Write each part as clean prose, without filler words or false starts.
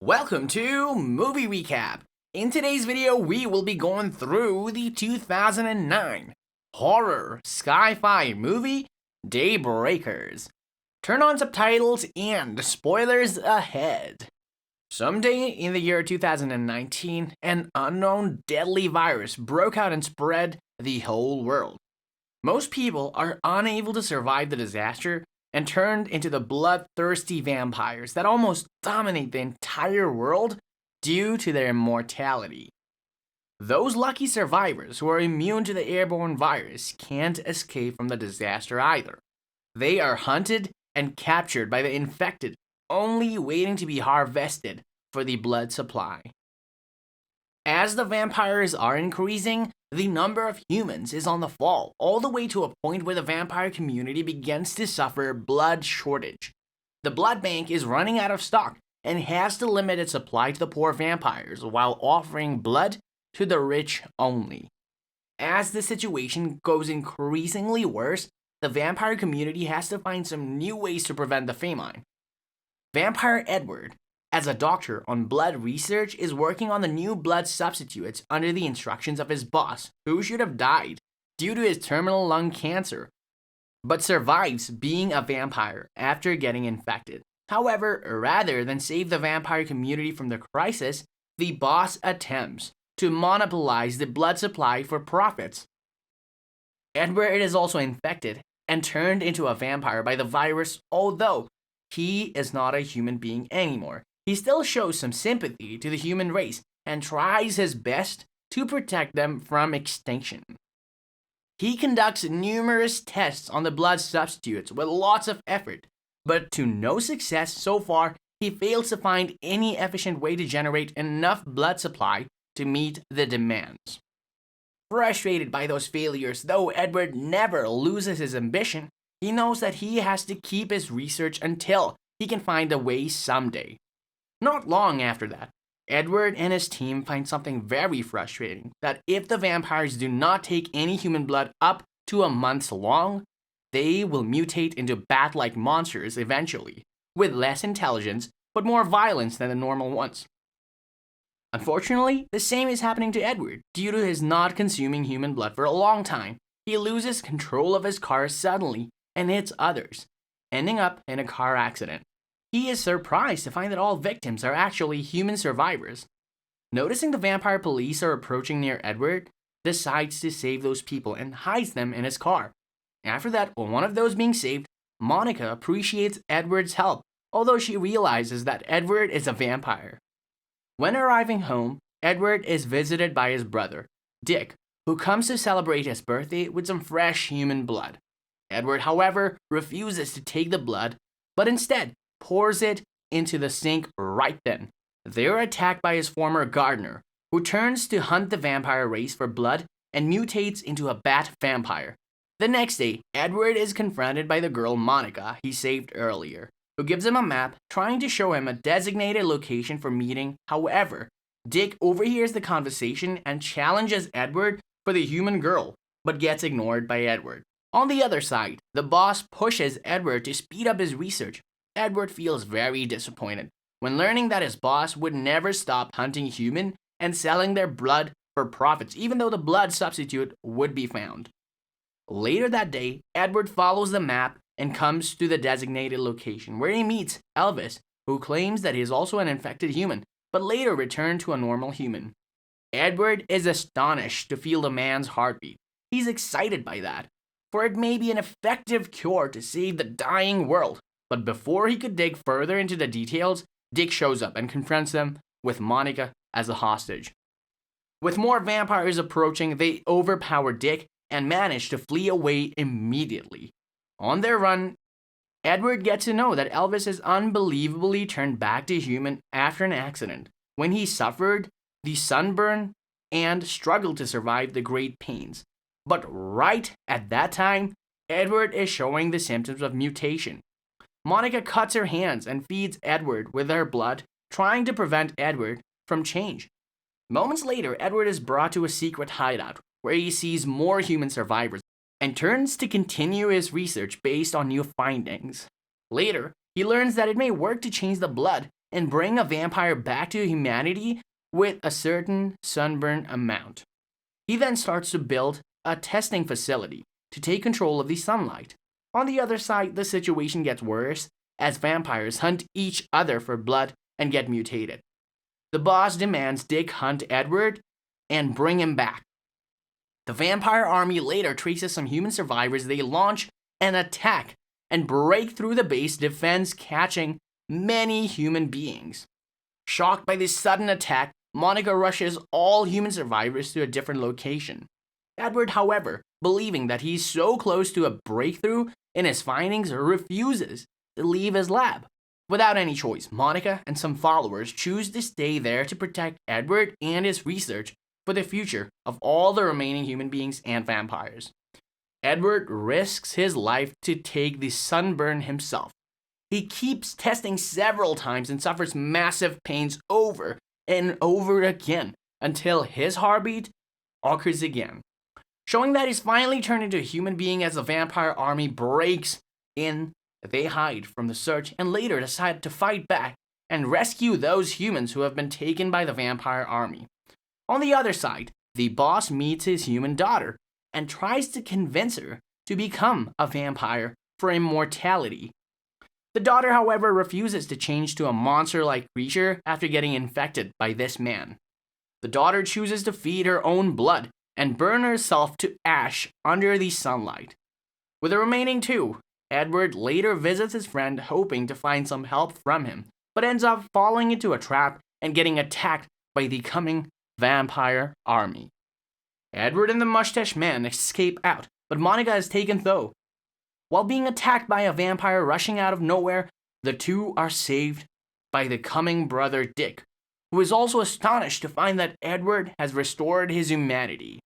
Welcome to Movie Recap. In today's video, we will be going through the 2009 horror sci-fi movie Daybreakers. Turn on subtitles and spoilers ahead. Someday in the year 2019, an unknown deadly virus broke out and spread the whole world. Most people are unable to survive the disaster and turned into the bloodthirsty vampires that almost dominate the entire world due to their immortality. Those lucky survivors who are immune to the airborne virus can't escape from the disaster either. They are hunted and captured by the infected, only waiting to be harvested for the blood supply. As the vampires are increasing, the number of humans is on the fall, all the way to a point where the vampire community begins to suffer blood shortage. The blood bank is running out of stock and has to limit its supply to the poor vampires while offering blood to the rich only. As the situation goes increasingly worse, the vampire community has to find some new ways to prevent the famine. Vampire Edward, as a doctor on blood research, is working on the new blood substitutes under the instructions of his boss, who should have died due to his terminal lung cancer, but survives being a vampire after getting infected. However, rather than save the vampire community from the crisis, the boss attempts to monopolize the blood supply for profits. Edward is also infected and turned into a vampire by the virus, although he is not a human being anymore. He still shows some sympathy to the human race and tries his best to protect them from extinction. He conducts numerous tests on the blood substitutes with lots of effort, but to no success so far. He fails to find any efficient way to generate enough blood supply to meet the demands. Frustrated by those failures, though Edward never loses his ambition, he knows that he has to keep his research until he can find a way someday. Not long after that, Edward and his team find something very frustrating, that if the vampires do not take any human blood up to a month long, they will mutate into bat-like monsters eventually, with less intelligence but more violence than the normal ones. Unfortunately, the same is happening to Edward. Due to his not consuming human blood for a long time, he loses control of his car suddenly and hits others, ending up in a car accident. He is surprised to find that all victims are actually human survivors. Noticing the vampire police are approaching near Edward, decides to save those people and hides them in his car. After that, with one of those being saved, Monica appreciates Edward's help, although she realizes that Edward is a vampire. When arriving home, Edward is visited by his brother, Dick, who comes to celebrate his birthday with some fresh human blood. Edward, however, refuses to take the blood, but instead pours it into the sink right then. They are attacked by his former gardener, who turns to hunt the vampire race for blood and mutates into a bat vampire. The next day, Edward is confronted by the girl Monica he saved earlier, who gives him a map trying to show him a designated location for meeting. However, Dick overhears the conversation and challenges Edward for the human girl, but gets ignored by Edward. On the other side, the boss pushes Edward to speed up his research. Edward feels very disappointed when learning that his boss would never stop hunting human and selling their blood for profits, even though the blood substitute would be found. Later that day, Edward follows the map and comes to the designated location where he meets Elvis, who claims that he is also an infected human, but later returned to a normal human. Edward is astonished to feel the man's heartbeat. He's excited by that, for it may be an effective cure to save the dying world. But before he could dig further into the details, Dick shows up and confronts them with Monica as a hostage. With more vampires approaching, they overpower Dick and manage to flee away immediately. On their run, Edward gets to know that Elvis has unbelievably turned back to human after an accident, when he suffered the sunburn and struggled to survive the great pains. But right at that time, Edward is showing the symptoms of mutation. Monica cuts her hands and feeds Edward with her blood, trying to prevent Edward from change. Moments later, Edward is brought to a secret hideout, where he sees more human survivors and turns to continue his research based on new findings. Later, he learns that it may work to change the blood and bring a vampire back to humanity with a certain sunburn amount. He then starts to build a testing facility to take control of the sunlight. On the other side, the situation gets worse as vampires hunt each other for blood and get mutated. The boss demands Dick hunt Edward and bring him back. The vampire army later traces some human survivors. They launch an attack and break through the base defense, catching many human beings. Shocked by this sudden attack, Monica rushes all human survivors to a different location. Edward, however, believing that he's so close to a breakthrough in his findings, refuses to leave his lab. Without any choice, Monica and some followers choose to stay there to protect Edward and his research for the future of all the remaining human beings and vampires. Edward risks his life to take the sunburn himself. He keeps testing several times and suffers massive pains over and over again until his heartbeat occurs again, showing that he's finally turned into a human being. As the vampire army breaks in, they hide from the search and later decide to fight back and rescue those humans who have been taken by the vampire army. On the other side, the boss meets his human daughter and tries to convince her to become a vampire for immortality. The daughter, however, refuses to change to a monster-like creature after getting infected by this man. The daughter chooses to feed her own blood and burn herself to ash under the sunlight. With the remaining two, Edward later visits his friend hoping to find some help from him, but ends up falling into a trap and getting attacked by the coming vampire army. Edward and the mustache man escape out, but Monica is taken though. While being attacked by a vampire rushing out of nowhere, the two are saved by the coming brother Dick, who is also astonished to find that Edward has restored his humanity.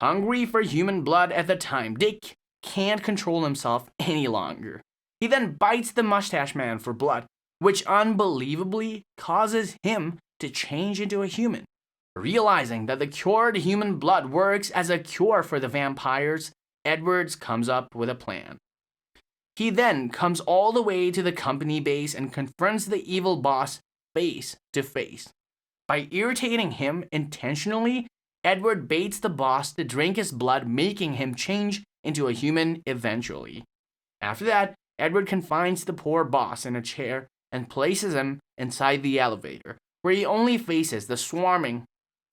Hungry for human blood at the time, Dick can't control himself any longer. He then bites the mustache man for blood, which unbelievably causes him to change into a human. Realizing that the cured human blood works as a cure for the vampires, Edwards comes up with a plan. He then comes all the way to the company base and confronts the evil boss face to face. By irritating him intentionally, Edward baits the boss to drink his blood, making him change into a human eventually. After that, Edward confines the poor boss in a chair and places him inside the elevator, where he only faces the swarming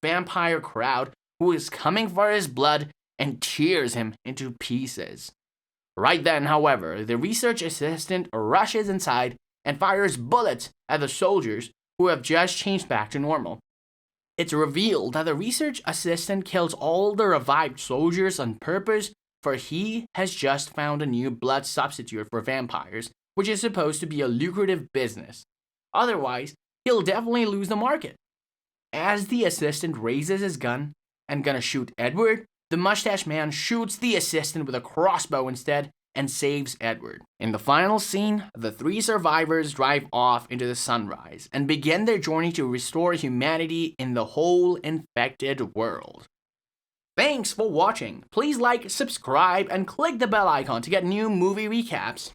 vampire crowd who is coming for his blood and tears him into pieces. Right then, however, the research assistant rushes inside and fires bullets at the soldiers who have just changed back to normal. It's revealed that the research assistant kills all the revived soldiers on purpose, for he has just found a new blood substitute for vampires, which is supposed to be a lucrative business. Otherwise, he'll definitely lose the market. As the assistant raises his gun and gonna shoot Edward, the mustache man shoots the assistant with a crossbow instead and saves Edward. In the final scene, the three survivors drive off into the sunrise and begin their journey to restore humanity in the whole infected world. Thanks for watching. Please like, subscribe, and click the bell icon to get new movie recaps.